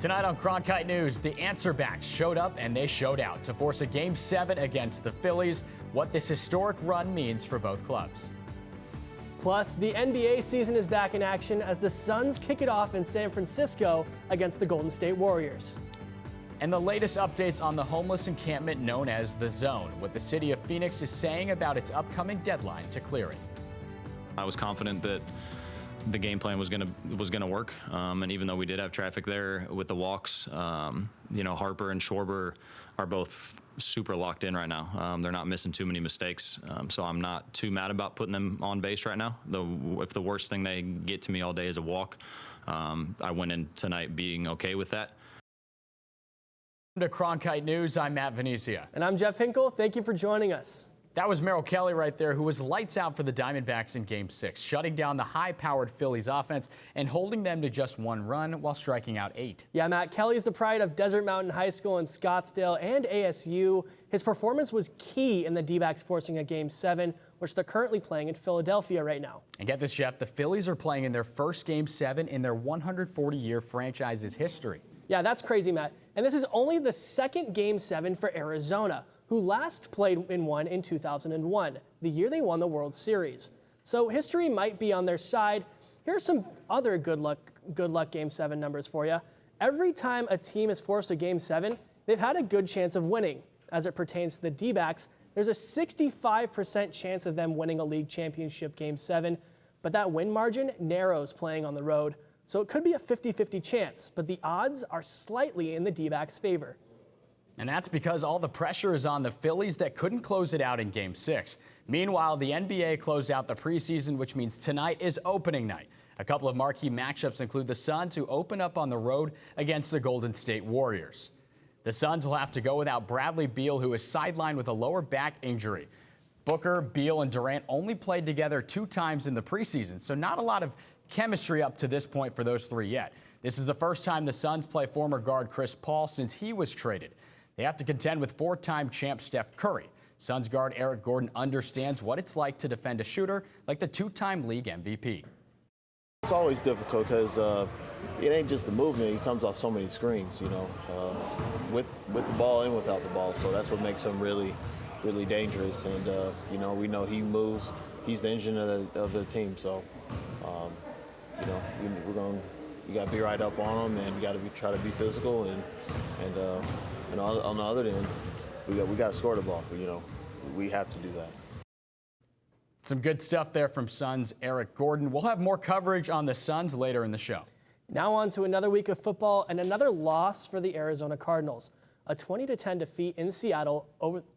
Tonight on Cronkite News, the Diamondbacks showed up and they showed out to force a Game 7 against the Phillies, what this historic run means for both clubs. Plus, the NBA season is back in action as the Suns kick it off in San Francisco against the Golden State Warriors. And the latest updates on the homeless encampment known as The Zone, what the city of Phoenix is saying about its upcoming deadline to clear it. I was confident that the game plan was gonna work, and even though we did have traffic there with the walks, Harper and Schwarber are both super locked in right now. They're not missing too many mistakes, so I'm not too mad about putting them on base right now. Though if the worst thing they get to me all day is a walk, I went in tonight being okay with that. To Cronkite News, I'm Matt Venezia. And I'm Jeff Hinkle. Thank you for joining us. That was Merrill Kelly right there, who was lights out for the Diamondbacks in Game 6, shutting down the high-powered Phillies offense and holding them to just one run while striking out 8. Yeah, Matt, Kelly is the pride of Desert Mountain High School in Scottsdale and ASU. His performance was key in the D-backs forcing a Game 7, which they're currently playing in Philadelphia right now. And get this, Jeff, the Phillies are playing in their first Game 7 in their 140-year franchise's history. Yeah, that's crazy, Matt. And this is only the second Game 7 for Arizona, who last played in one in 2001, the year they won the World Series. So history might be on their side. Here are some other good luck Game 7 numbers for you. Every time a team is forced a Game 7, they've had a good chance of winning. As it pertains to the D-backs, there's a 65% chance of them winning a league championship Game 7, but that win margin narrows playing on the road. So it could be a 50-50 chance, but the odds are slightly in the D-backs' favor. And that's because all the pressure is on the Phillies that couldn't close it out in Game 6. Meanwhile, the NBA closed out the preseason, which means tonight is opening night. A couple of marquee matchups include the Suns, who open up on the road against the Golden State Warriors. The Suns will have to go without Bradley Beal, who is sidelined with a lower back injury. Booker, Beal, and Durant only played together 2 times in the preseason, so not a lot of chemistry up to this point for those 3 yet. This is the first time the Suns play former guard Chris Paul since he was traded. They have to contend with 4-time champ Steph Curry. Suns guard Eric Gordon understands what it's like to defend a shooter like the 2-time league MVP. It's always difficult because it ain't just the movement. He comes off so many screens, with the ball and without the ball. So that's what makes him really, really dangerous. And, we know he moves. He's the engine of the team. So, you got to be right up on him, and you got to try to be physical. And on the other end, we got to score the ball. We have to do that. Some good stuff there from Suns Eric Gordon. We'll have more coverage on the Suns later in the show. Now on to another week of football and another loss for the Arizona Cardinals. A 20-10 defeat in Seattle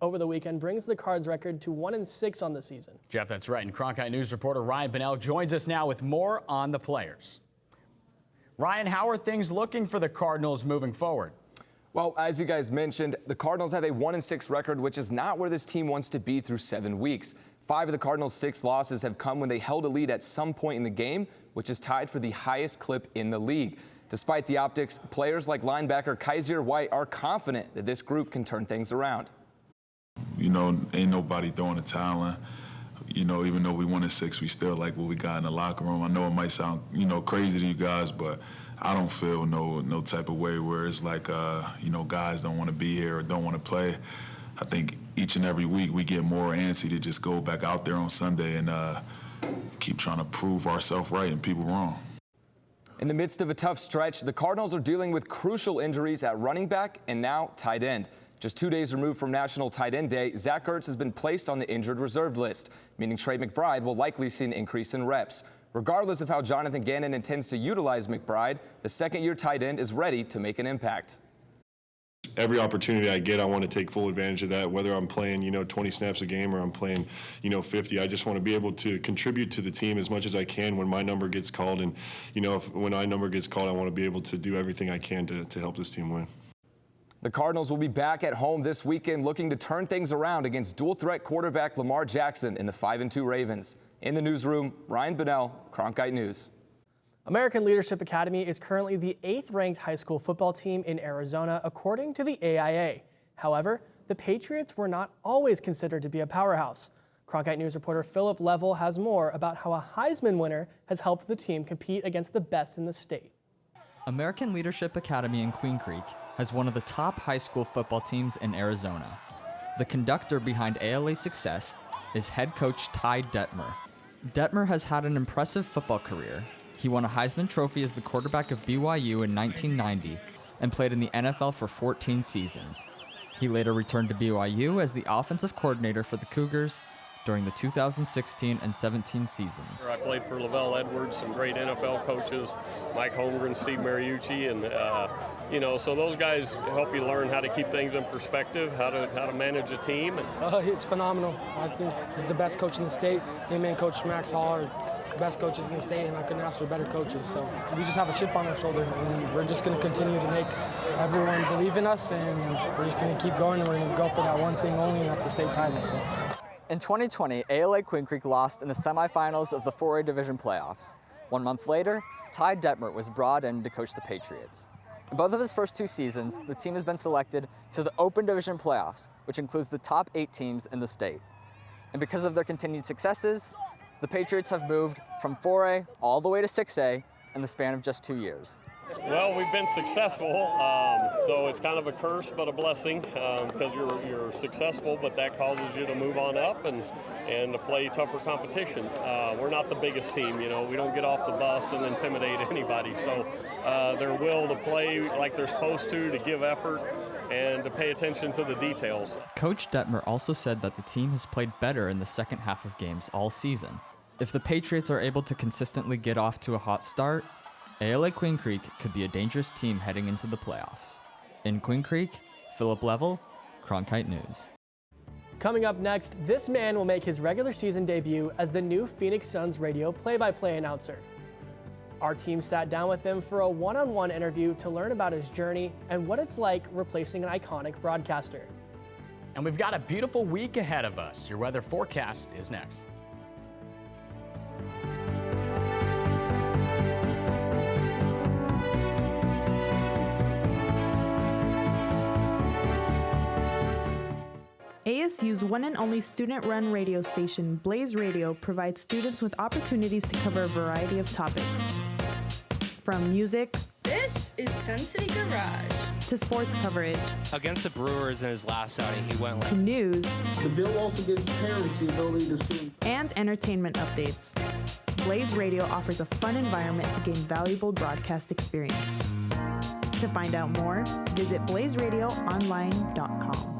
over the weekend brings the Cards' record to 1-6 on the season. Jeff, that's right. And Cronkite News reporter Ryan Bunnell joins us now with more on the players. Ryan, how are things looking for the Cardinals moving forward? Well, as you guys mentioned, the Cardinals have a 1-6 record, which is not where this team wants to be through 7 weeks. 5 of the Cardinals' 6 losses have come when they held a lead at some point in the game, which is tied for the highest clip in the league. Despite the optics, players like linebacker Kaiser White are confident that this group can turn things around. Ain't nobody throwing a towel in. Even though we 1-6, we still like what we got in the locker room. I know it might sound, crazy to you guys, but I don't feel no type of way where it's like, guys don't want to be here or don't want to play. I think each and every week we get more antsy to just go back out there on Sunday and keep trying to prove ourselves right and people wrong. In the midst of a tough stretch, the Cardinals are dealing with crucial injuries at running back and now tight end. Just 2 days removed from National Tight End Day, Zach Ertz has been placed on the injured reserve list, meaning Trey McBride will likely see an increase in reps. Regardless of how Jonathan Gannon intends to utilize McBride, the second-year tight end is ready to make an impact. Every opportunity I get, I want to take full advantage of that, whether I'm playing, 20 snaps a game or I'm playing, 50. I just want to be able to contribute to the team as much as I can when my number gets called. And, when my number gets called, I want to be able to do everything I can to help this team win. The Cardinals will be back at home this weekend looking to turn things around against dual-threat quarterback Lamar Jackson and the 5-2 Ravens. In the newsroom, Ryan Bunnell, Cronkite News. American Leadership Academy is currently the 8th-ranked high school football team in Arizona, according to the AIA. However, the Patriots were not always considered to be a powerhouse. Cronkite News reporter Philip Level has more about how a Heisman winner has helped the team compete against the best in the state. American Leadership Academy in Queen Creek has one of the top high school football teams in Arizona. The conductor behind ALA's success is head coach Ty Detmer. Detmer has had an impressive football career. He won a Heisman Trophy as the quarterback of BYU in 1990 and played in the NFL for 14 seasons. He later returned to BYU as the offensive coordinator for the Cougars during the 2016 and 17 seasons. I played for Lavelle Edwards, some great NFL coaches, Mike Holmgren, Steve Mariucci, and so those guys help you learn how to keep things in perspective, how to manage a team. It's phenomenal. I think he's the best coach in the state. Him and Coach Max Hall are the best coaches in the state, and I couldn't ask for better coaches. So we just have a chip on our shoulder, and we're just going to continue to make everyone believe in us, and we're just going to keep going, and we're going to go for that one thing only, and that's the state title. So. In 2020, ALA Queen Creek lost in the semifinals of the 4A Division playoffs. 1 month later, Ty Detmer was brought in to coach the Patriots. In both of his first 2 seasons, the team has been selected to the Open Division playoffs, which includes the top 8 teams in the state. And because of their continued successes, the Patriots have moved from 4A all the way to 6A in the span of just 2 years. Well, we've been successful, so it's kind of a curse but a blessing because you're successful, but that causes you to move on up and to play tougher competitions. We're not the biggest team, we don't get off the bus and intimidate anybody, so their will to play like they're supposed to give effort, and to pay attention to the details. Coach Detmer also said that the team has played better in the second half of games all season. If the Patriots are able to consistently get off to a hot start, ALA Queen Creek could be a dangerous team heading into the playoffs. In Queen Creek, Philip Level, Cronkite News. Coming up next, this man will make his regular season debut as the new Phoenix Suns radio play-by-play announcer. Our team sat down with him for a one-on-one interview to learn about his journey and what it's like replacing an iconic broadcaster. And we've got a beautiful week ahead of us. Your weather forecast is next. ASU's one and only student-run radio station, Blaze Radio, provides students with opportunities to cover a variety of topics. From music, this is Sun City Garage, to sports coverage, against the Brewers in his last outing, he went to news. The bill also gives parents the ability to see. And entertainment updates. Blaze Radio offers a fun environment to gain valuable broadcast experience. To find out more, visit blazeradioonline.com.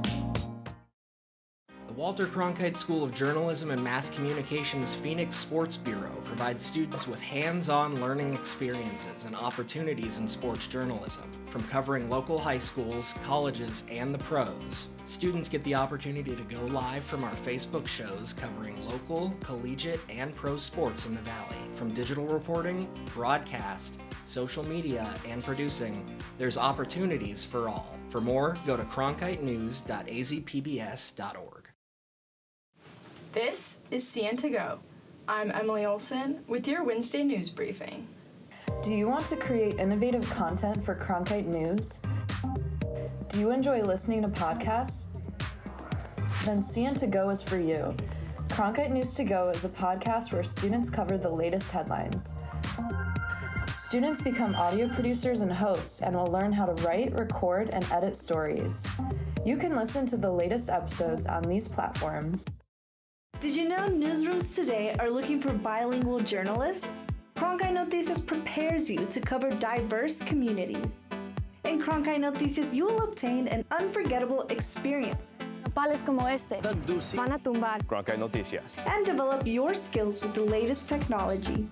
The Walter Cronkite School of Journalism and Mass Communications Phoenix Sports Bureau provides students with hands-on learning experiences and opportunities in sports journalism. From covering local high schools, colleges, and the pros, students get the opportunity to go live from our Facebook shows covering local, collegiate, and pro sports in the Valley. From digital reporting, broadcast, social media, and producing, there's opportunities for all. For more, go to cronkitenews.azpbs.org. This is CN to Go. I'm Emily Olson with your Wednesday news briefing. Do you want to create innovative content for Cronkite News? Do you enjoy listening to podcasts? Then CN to Go is for you. Cronkite News to Go is a podcast where students cover the latest headlines. Students become audio producers and hosts and will learn how to write, record, and edit stories. You can listen to the latest episodes on these platforms. Did you know newsrooms today are looking for bilingual journalists? Cronkite Noticias prepares you to cover diverse communities. In Cronkite Noticias, you will obtain an unforgettable experience. Nopales como este van a tumbar. Cronkite Noticias. And develop your skills with the latest technology.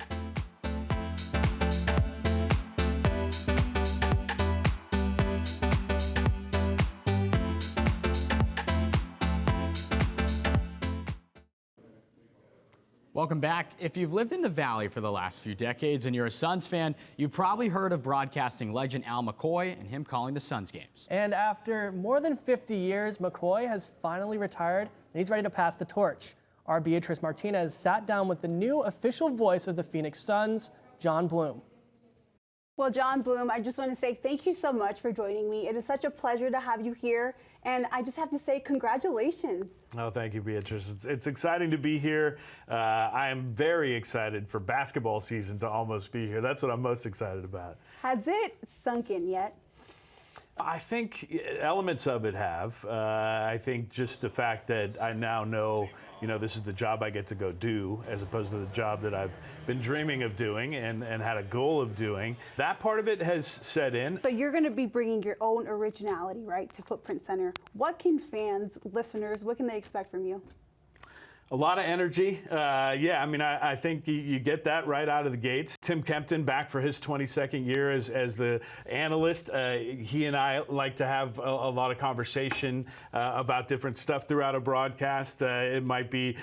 Welcome back. If you've lived in the Valley for the last few decades and you're a Suns fan, you've probably heard of broadcasting legend Al McCoy and him calling the Suns games. And after more than 50 years, McCoy has finally retired and he's ready to pass the torch. Our Beatrice Martinez sat down with the new official voice of the Phoenix Suns, John Bloom. Well, John Bloom, I just want to say thank you so much for joining me. It is such a pleasure to have you here, and I just have to say congratulations. Oh, thank you, Beatrice. It's exciting to be here. I am very excited for basketball season to almost be here. That's what I'm most excited about. Has it sunk in yet? I think elements of it have. I think just the fact that I now know, this is the job I get to go do, as opposed to the job that I've been dreaming of doing and had a goal of doing. That part of it has set in. So you're going to be bringing your own originality, right, to Footprint Center. What can fans, listeners, what can they expect from you? A lot of energy. I think you get that right out of the gates. Tim Kempton back for his 22nd year as the analyst. He and I like to have a lot of conversation about different stuff throughout a broadcast. It might be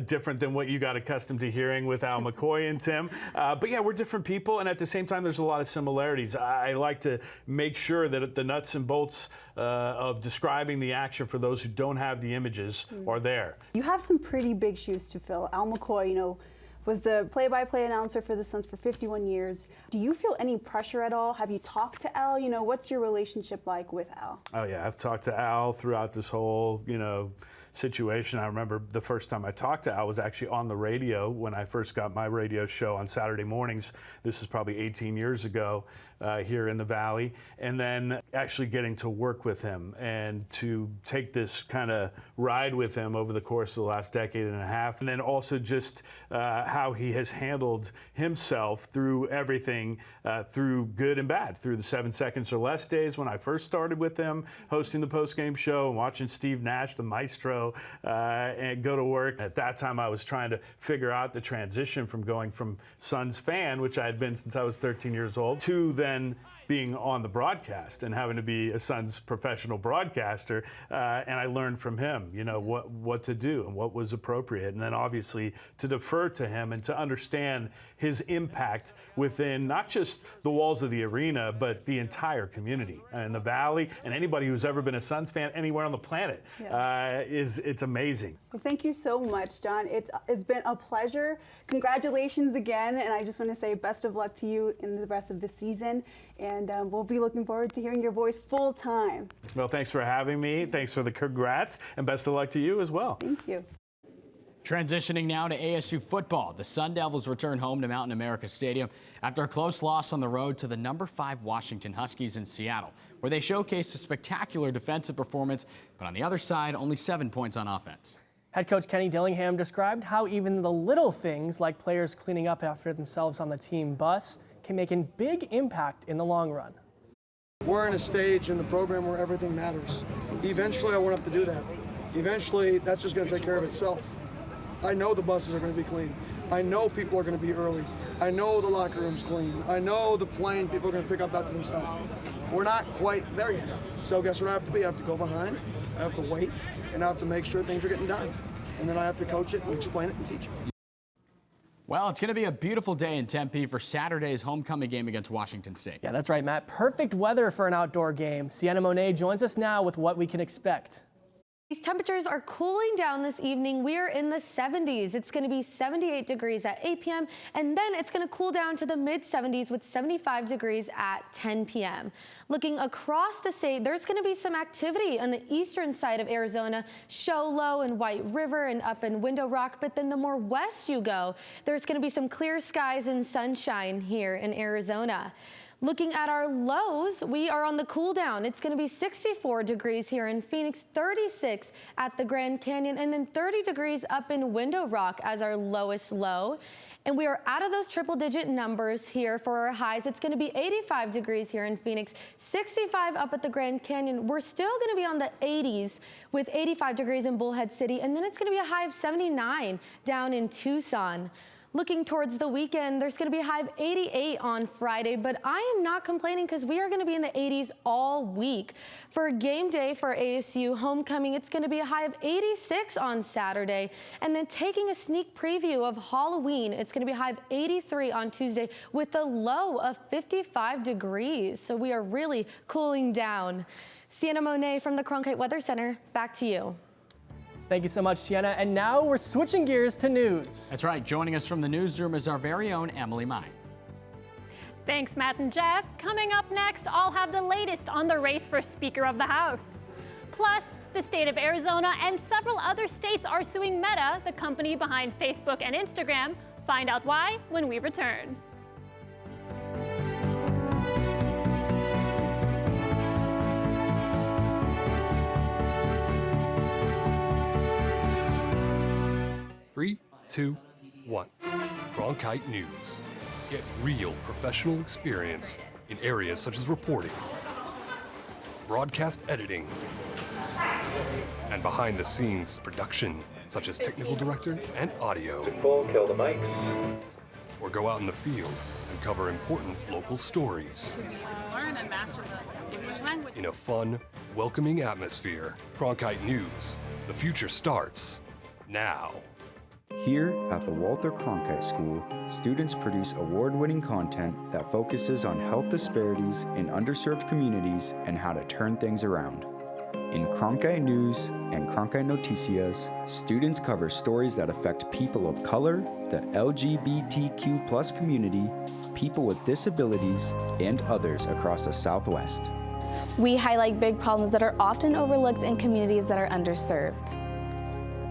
different than what you got accustomed to hearing with Al McCoy and Tim. But yeah, we're different people, and at the same time, there's a lot of similarities. I like to make sure that the nuts and bolts of describing the action for those who don't have the images are there. You have some pretty big shoes to fill. Al McCoy, was the play-by-play announcer for the Suns for 51 years. Do you feel any pressure at all? Have you talked to Al? What's your relationship like with Al? Oh yeah, I've talked to Al throughout this whole, situation. I remember the first time I talked to Al was actually on the radio when I first got my radio show on Saturday mornings. This is probably 18 years ago here in the Valley. And then actually getting to work with him and to take this kind of ride with him over the course of the last decade and a half. And then also just how he has handled himself through everything, through good and bad, through the 7 seconds or less days when I first started with him, hosting the postgame show and watching Steve Nash, the maestro, and go to work. At that time, I was trying to figure out the transition from going from Suns fan, which I had been since I was 13 years old, to then being on the broadcast and having to be a Suns professional broadcaster. And I learned from him, what to do and what was appropriate. And then obviously to defer to him and to understand his impact within not just the walls of the arena, but the entire community and the Valley, and anybody who's ever been a Suns fan anywhere on the planet. It's amazing. Well, thank you so much, John. It's been a pleasure. Congratulations again. And I just want to say best of luck to you in the rest of the season. And we'll be looking forward to hearing your voice full time. Well, thanks for having me. Thanks for the congrats, and best of luck to you as well. Thank you. Transitioning now to ASU football. The Sun Devils return home to Mountain America Stadium after a close loss on the road to the number 5 Washington Huskies in Seattle, where they showcased a spectacular defensive performance, but on the other side, only 7 points on offense. Head coach Kenny Dillingham described how even the little things like players cleaning up after themselves on the team bus can make a big impact in the long run. We're in a stage in the program where everything matters. Eventually I won't have to do that. Eventually that's just going to take care of itself. I know the buses are going to be clean. I know people are going to be early. I know the locker room's clean. I know the plane people are going to pick up after themselves. We're not quite there yet. So guess what I have to be? I have to go behind, I have to wait, and I have to make sure things are getting done. And then I have to coach it and explain it and teach it. Well, it's going to be a beautiful day in Tempe for Saturday's homecoming game against Washington State. Yeah, that's right, Matt. Perfect weather for an outdoor game. Sienna Monet joins us now with what we can expect. These temperatures are cooling down this evening. We are in the 70s. It's going to be 78 degrees at 8 p.m. and then it's going to cool down to the mid 70s with 75 degrees at 10 p.m. Looking across the state, there's going to be some activity on the eastern side of Arizona, Show Low and White River and up in Window Rock. But then the more west you go, there's going to be some clear skies and sunshine here in Arizona. Looking at our lows, we are on the cool down. It's going to be 64 degrees here in Phoenix, 36 at the Grand Canyon, and then 30 degrees up in Window Rock as our lowest low. And we are out of those triple-digit numbers here for our highs. It's going to be 85 degrees here in Phoenix, 65 up at the Grand Canyon. We're still going to be on the 80s with 85 degrees in Bullhead City, and then it's going to be a high of 79 down in Tucson. Looking towards the weekend, there's going to be a high of 88 on Friday, but I am not complaining because we are going to be in the 80s all week. For game day for ASU homecoming, it's going to be a high of 86 on Saturday, and then taking a sneak preview of Halloween, it's going to be a high of 83 on Tuesday with a low of 55 degrees. So we are really cooling down. Sienna Monet from the Cronkite Weather Center, back to you. Thank you so much, Sienna. And now we're switching gears to news. That's right. Joining us from the newsroom is our very own Emily Mai. Thanks, Matt and Jeff. Coming up next, I'll have the latest on the race for Speaker of the House. Plus, the state of Arizona and several other states are suing Meta, the company behind Facebook and Instagram. Find out why when we return. Three, 2, 1. Cronkite News. Get real professional experience in areas such as reporting, broadcast editing, and behind-the-scenes production, such as technical director and audio. Kill the mics. Or go out in the field and cover important local stories. We learn and master the English language. In a fun, welcoming atmosphere. Cronkite News. The future starts now. Here at the Walter Cronkite School, students produce award-winning content that focuses on health disparities in underserved communities and how to turn things around. In Cronkite News and Cronkite Noticias, students cover stories that affect people of color, the LGBTQ+ community, people with disabilities, and others across the Southwest. We highlight big problems that are often overlooked in communities that are underserved.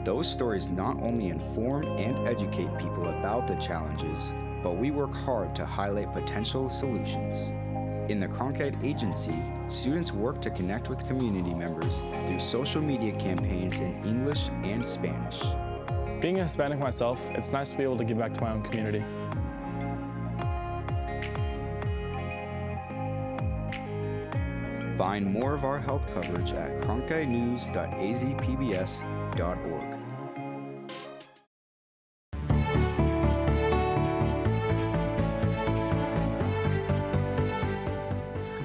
Those stories not only inform and educate people about the challenges, but we work hard to highlight potential solutions. In the Cronkite Agency, students work to connect with community members through social media campaigns in English and Spanish. Being a Hispanic myself, it's nice to be able to give back to my own community. Find more of our health coverage at cronkitenews.azpbs.org.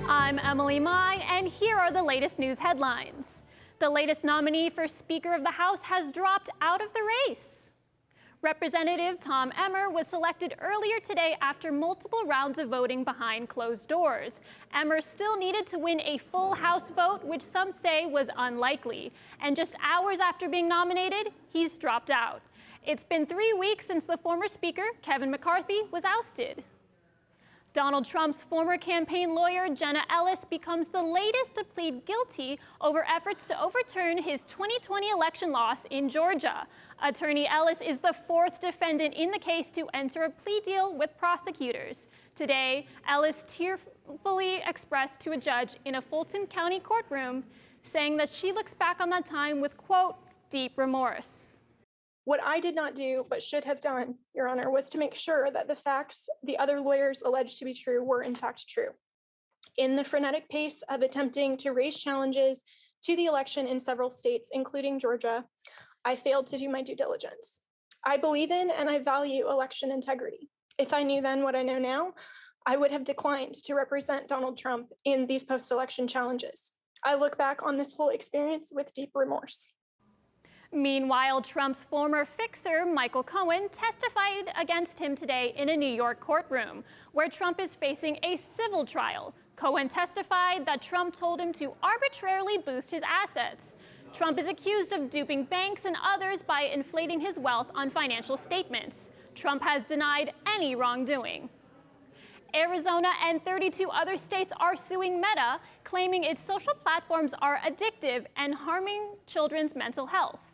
I'm Emily Mai, and here are the latest news headlines. The latest nominee for Speaker of the House has dropped out of the race. Representative Tom Emmer was selected earlier today after multiple rounds of voting behind closed doors. Emmer still needed to win a full House vote, which some say was unlikely. And just hours after being nominated, he's dropped out. It's been 3 weeks since the former Speaker, Kevin McCarthy, was ousted. Donald Trump's former campaign lawyer, Jenna Ellis, becomes the latest to plead guilty over efforts to overturn his 2020 election loss in Georgia. Attorney Ellis is the fourth defendant in the case to enter a plea deal with prosecutors. Today, Ellis tearfully expressed to a judge in a Fulton County courtroom, saying that she looks back on that time with, quote, deep remorse. What I did not do, but should have done, Your Honor, was to make sure that the facts the other lawyers alleged to be true were in fact true. In the frenetic pace of attempting to raise challenges to the election in several states, including Georgia, I failed to do my due diligence. I believe in and I value election integrity. If I knew then what I know now, I would have declined to represent Donald Trump in these post-election challenges. I look back on this whole experience with deep remorse. Meanwhile, Trump's former fixer, Michael Cohen, testified against him today in a New York courtroom, where Trump is facing a civil trial. Cohen testified that Trump told him to arbitrarily boost his assets. Trump is accused of duping banks and others by inflating his wealth on financial statements. Trump has denied any wrongdoing. Arizona and 32 other states are suing Meta, claiming its social platforms are addictive and harming children's mental health.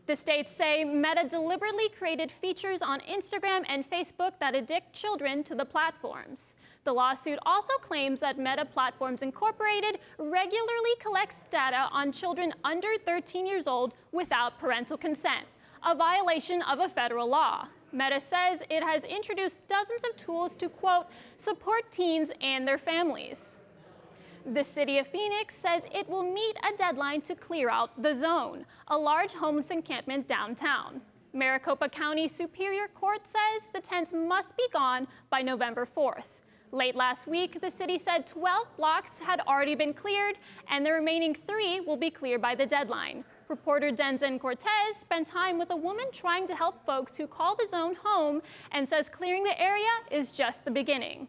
The states say Meta deliberately created features on Instagram and Facebook that addict children to the platforms. The lawsuit also claims that Meta Platforms Incorporated regularly collects data on children under 13 years old without parental consent, a violation of a federal law. Meta says it has introduced dozens of tools to, quote, support teens and their families. The city of Phoenix says it will meet a deadline to clear out The Zone, a large homeless encampment downtown. Maricopa County Superior Court says the tents must be gone by November 4th. Late last week, the city said 12 blocks had already been cleared, and the remaining 3 will be cleared by the deadline. Reporter Denzen Cortez spent time with a woman trying to help folks who call The Zone home and says clearing the area is just the beginning.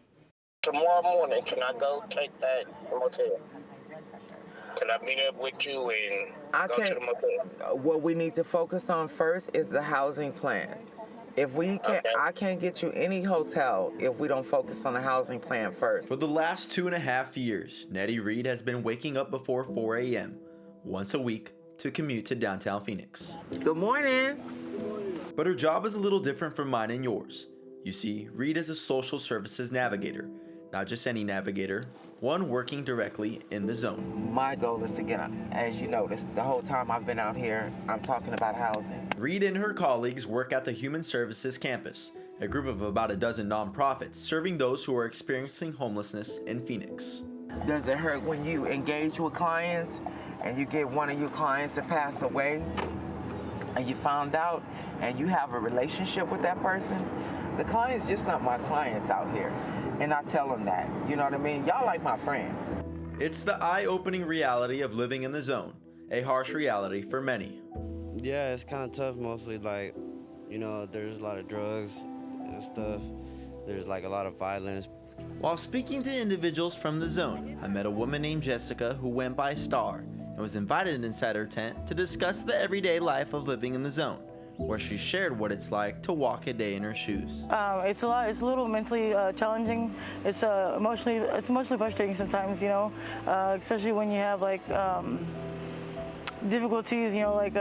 Tomorrow morning, can I go take that motel? Can I meet up with you and go to the motel? What we need to focus on first is the housing plan. If we can't, I can't get you any hotel if we don't focus on the housing plan first. For the last 2.5 years, Nettie Reed has been waking up before 4 a.m. once a week to commute to downtown Phoenix. Good morning. But her job is a little different from mine and yours. You see, Reed is a social services navigator, not just any navigator, one working directly in the zone. My goal is to get, as you noticed, the whole time I've been out here, I'm talking about housing. Reed and her colleagues work at the Human Services Campus, a group of about a dozen nonprofits serving those who are experiencing homelessness in Phoenix. Does it hurt when you engage with clients and you get one of your clients to pass away and you found out and you have a relationship with that person? The client's just not my clients out here. And I tell them that, you know what I mean? Y'all like my friends. It's the eye-opening reality of living in the zone, a harsh reality for many. Yeah, it's kind of tough mostly, like, you know, there's a lot of drugs and stuff. There's like a lot of violence. While speaking to individuals from the zone, I met a woman named Jessica who went by Star and was invited inside her tent to discuss the everyday life of living in the zone, where she shared what it's like to walk a day in her shoes. It's a little mentally challenging. It's emotionally frustrating sometimes, you know, especially when you have like difficulties, you know, like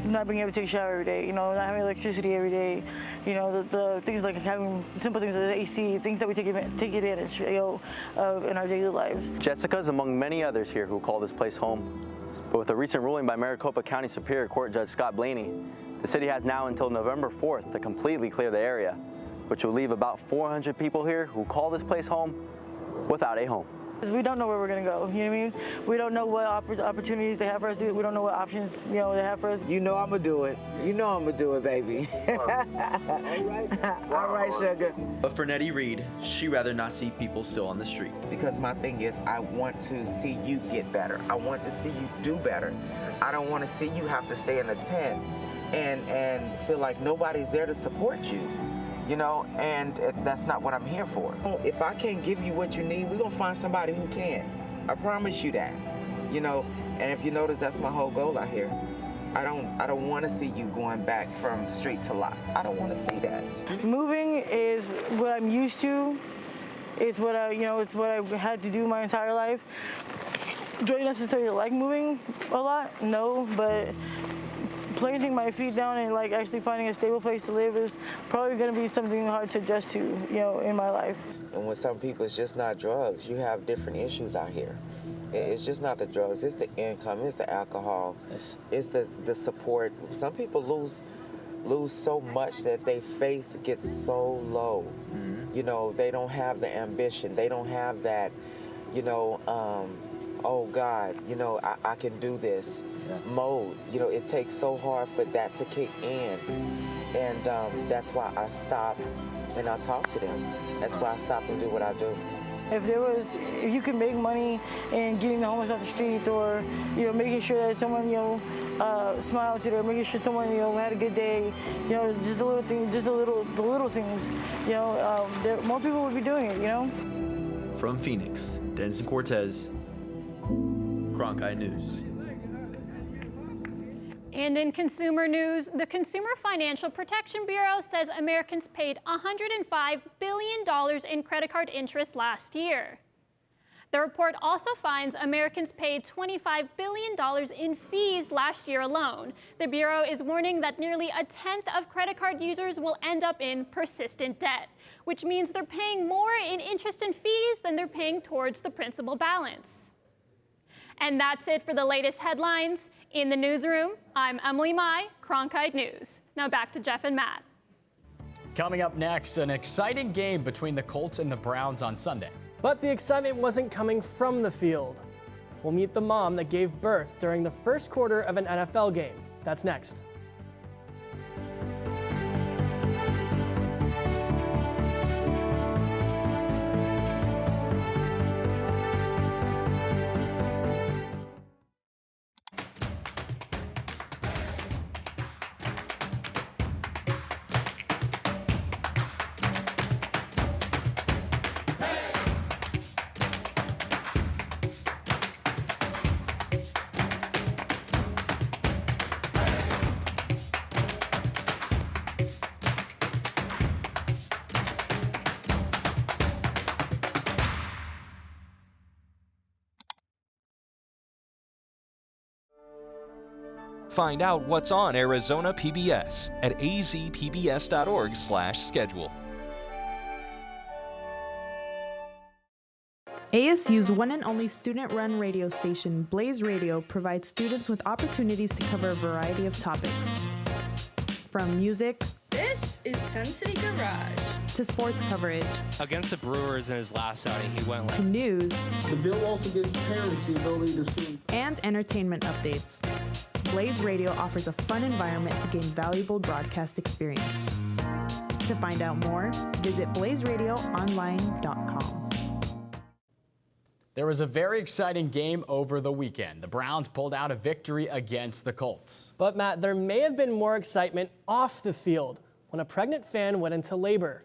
not being able to take a shower every day, you know, not having electricity every day, you know, the things like having simple things like AC, things that we take advantage, you know, of in our daily lives. Jessica's among many others here who call this place home. But with a recent ruling by Maricopa County Superior Court Judge Scott Blaney, the city has now until November 4th to completely clear the area, which will leave about 400 people here who call this place home without a home. We don't know where we're going to go, you know what I mean? We don't know what opportunities they have for us to do. We don't know what options, you know, they have for us. You know I'm going to do it. You know I'm going to do it, baby. All right, sugar. But for Nettie Reed, she'd rather not see people still on the street. Because my thing is, I want to see you get better. I want to see you do better. I don't want to see you have to stay in a tent and feel like nobody's there to support you. You know, and that's not what I'm here for. If I can't give you what you need, we're gonna find somebody who can. I promise you that. You know, and if you notice, that's my whole goal out here. I don't want to see you going back from street to lot. I don't want to see that. Moving is what I'm used to. It's what it's what I had to do my entire life. Do I necessarily like moving a lot? No, but planting my feet down and like actually finding a stable place to live is probably going to be something hard to adjust to, you know, in my life. And with some people, it's just not drugs. You have different issues out here. It's just not the drugs. It's the income. It's the alcohol. It's the support. Some people lose so much that their faith gets so low. Mm-hmm. You know, they don't have the ambition. They don't have that, you know, oh God, you know, I can do this mode. You know, it takes so hard for that to kick in. And that's why I stop and I talk to them. That's why I stop and do what I do. If you could make money in getting the homeless off the streets, or, you know, making sure that someone, you know, smiled to them, making sure someone, you know, had a good day, you know, just the little things, the little things, you know, more people would be doing it, you know. From Phoenix, Denson Cortez, Cronkite News. And in consumer news, the Consumer Financial Protection Bureau says Americans paid $105 billion in credit card interest last year. The report also finds Americans paid $25 billion in fees last year alone. The Bureau is warning that nearly a tenth of credit card users will end up in persistent debt, which means they're paying more in interest and fees than they're paying towards the principal balance. And that's it for the latest headlines. In the newsroom, I'm Emily Mai, Cronkite News. Now back to Jeff and Matt. Coming up next, an exciting game between the Colts and the Browns on Sunday. But the excitement wasn't coming from the field. We'll meet the mom that gave birth during the first quarter of an NFL game. That's next. Find out what's on Arizona PBS at azpbs.org/schedule. ASU's one and only student-run radio station, Blaze Radio, provides students with opportunities to cover a variety of topics. From music, this is Sun City Garage, to sports coverage, against the Brewers in his last outing, he went to news. The bill also gives parents the ability to see, and entertainment updates. Blaze Radio offers a fun environment to gain valuable broadcast experience. To find out more, visit blazeradioonline.com. There was a very exciting game over the weekend. The Browns pulled out a victory against the Colts. But Matt, there may have been more excitement off the field when a pregnant fan went into labor.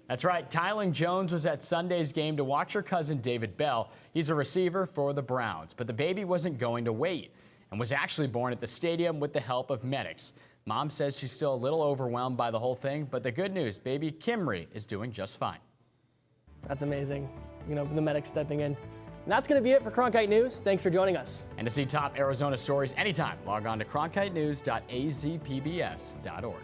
That's right. Tylen Jones was at Sunday's game to watch her cousin David Bell. He's a receiver for the Browns, but the baby wasn't going to wait and was actually born at the stadium with the help of medics. Mom says she's still a little overwhelmed by the whole thing, but the good news, baby Kimry is doing just fine. That's amazing. The medics stepping in. And that's going to be it for Cronkite News. Thanks for joining us. And to see top Arizona stories anytime, log on to cronkitenews.azpbs.org.